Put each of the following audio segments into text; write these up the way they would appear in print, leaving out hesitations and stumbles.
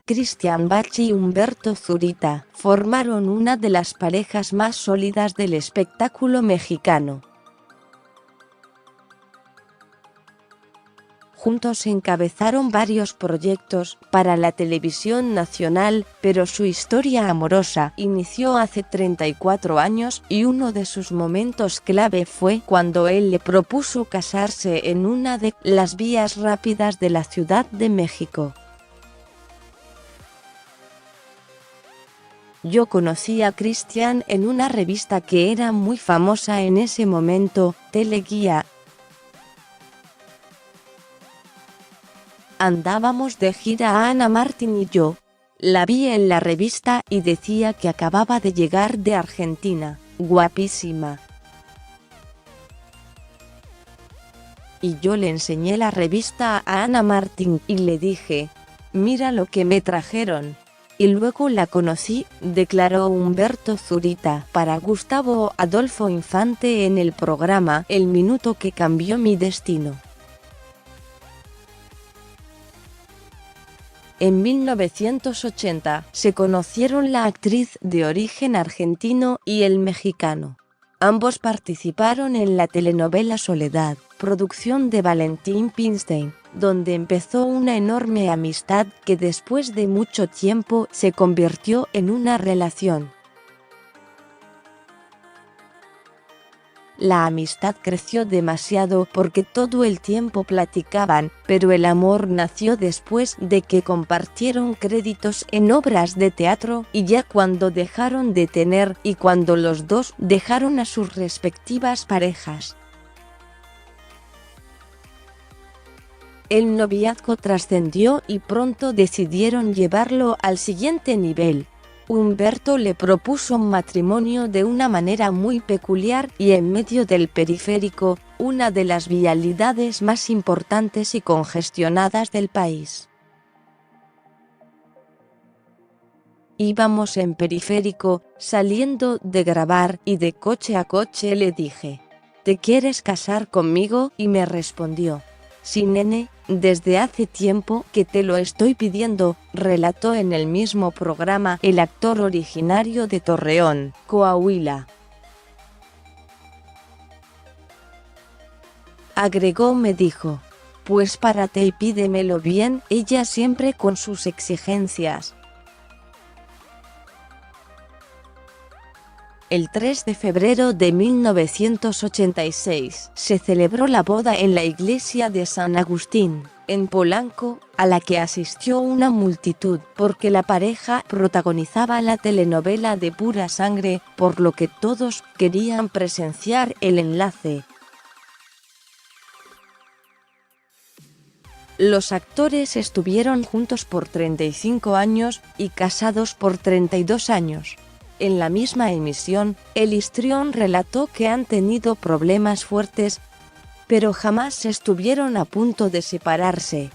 Christian Bach y Humberto Zurita formaron una de las parejas más sólidas del espectáculo mexicano. Juntos encabezaron varios proyectos para la televisión nacional, pero su historia amorosa inició hace 34 años y uno de sus momentos clave fue cuando él le propuso casarse en una de las vías rápidas de la Ciudad de México. Yo conocí a Christian en una revista que era muy famosa en ese momento, Teleguía. Andábamos de gira Ana Martín y yo. La vi en la revista y decía que acababa de llegar de Argentina, guapísima. Y yo le enseñé la revista a Ana Martín y le dije, mira lo que me trajeron. Y luego la conocí, declaró Humberto Zurita para Gustavo Adolfo Infante en el programa El minuto que cambió mi destino. En 1980 se conocieron la actriz de origen argentino y el mexicano. Ambos participaron en la telenovela Soledad, producción de Valentín Pimstein, donde empezó una enorme amistad que después de mucho tiempo se convirtió en una relación. La amistad creció demasiado porque todo el tiempo platicaban, pero el amor nació después de que compartieron créditos en obras de teatro y ya cuando dejaron de tener y cuando los dos dejaron a sus respectivas parejas. El noviazgo trascendió y pronto decidieron llevarlo al siguiente nivel. Humberto le propuso matrimonio de una manera muy peculiar y en medio del periférico, una de las vialidades más importantes y congestionadas del país. Íbamos en periférico, saliendo de grabar y de coche a coche le dije, ¿te quieres casar conmigo? Y me respondió, sí nene, desde hace tiempo que te lo estoy pidiendo, relató en el mismo programa el actor originario de Torreón, Coahuila. Agregó, me dijo, pues párate y pídemelo bien, ella siempre con sus exigencias. El 3 de febrero de 1986 se celebró la boda en la iglesia de San Agustín, en Polanco, a la que asistió una multitud porque la pareja protagonizaba la telenovela de Pura Sangre, por lo que todos querían presenciar el enlace. Los actores estuvieron juntos por 35 años y casados por 32 años. En la misma emisión, el histrión relató que han tenido problemas fuertes, pero jamás estuvieron a punto de separarse.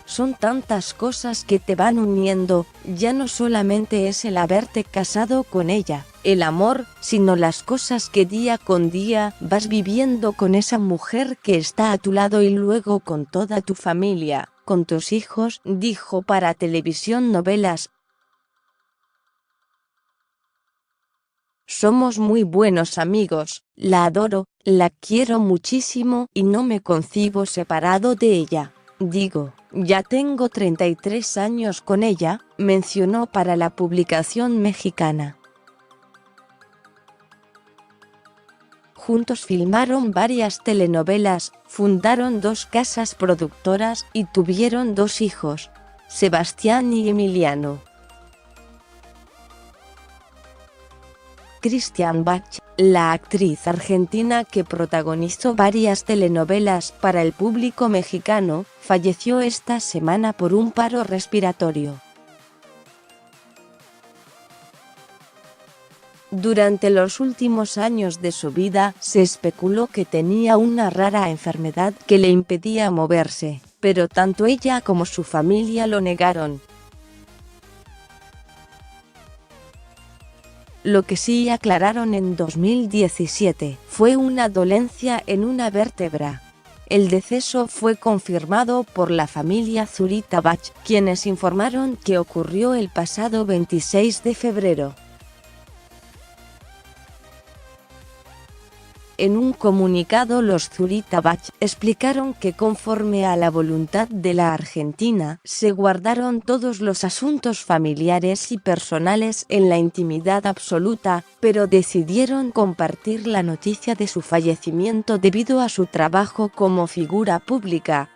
Son tantas cosas que te van uniendo, ya no solamente es el haberte casado con ella, el amor, sino las cosas que día con día vas viviendo con esa mujer que está a tu lado y luego con toda tu familia. Con tus hijos, dijo para Televisión Novelas. Somos muy buenos amigos, la adoro, la quiero muchísimo y no me concibo separado de ella. Digo, ya tengo 33 años con ella, mencionó para la publicación mexicana. Juntos filmaron varias telenovelas, fundaron 2 casas productoras y tuvieron 2 hijos, Sebastián y Emiliano. Christian Bach, la actriz argentina que protagonizó varias telenovelas para el público mexicano, falleció esta semana por un paro respiratorio. Durante los últimos años de su vida, se especuló que tenía una rara enfermedad que le impedía moverse, pero tanto ella como su familia lo negaron. Lo que sí aclararon en 2017 fue una dolencia en una vértebra. El deceso fue confirmado por la familia Zurita-Bach, quienes informaron que ocurrió el pasado 26 de febrero. En un comunicado, los Zurita-Bach explicaron que conforme a la voluntad de la Argentina, se guardaron todos los asuntos familiares y personales en la intimidad absoluta, pero decidieron compartir la noticia de su fallecimiento debido a su trabajo como figura pública.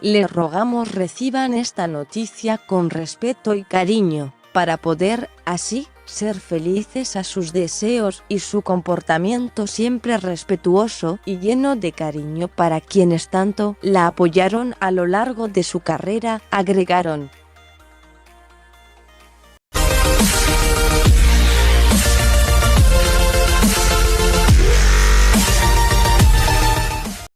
Les rogamos reciban esta noticia con respeto y cariño, para poder, así, ser felices a sus deseos y su comportamiento siempre respetuoso y lleno de cariño para quienes tanto la apoyaron a lo largo de su carrera, agregaron.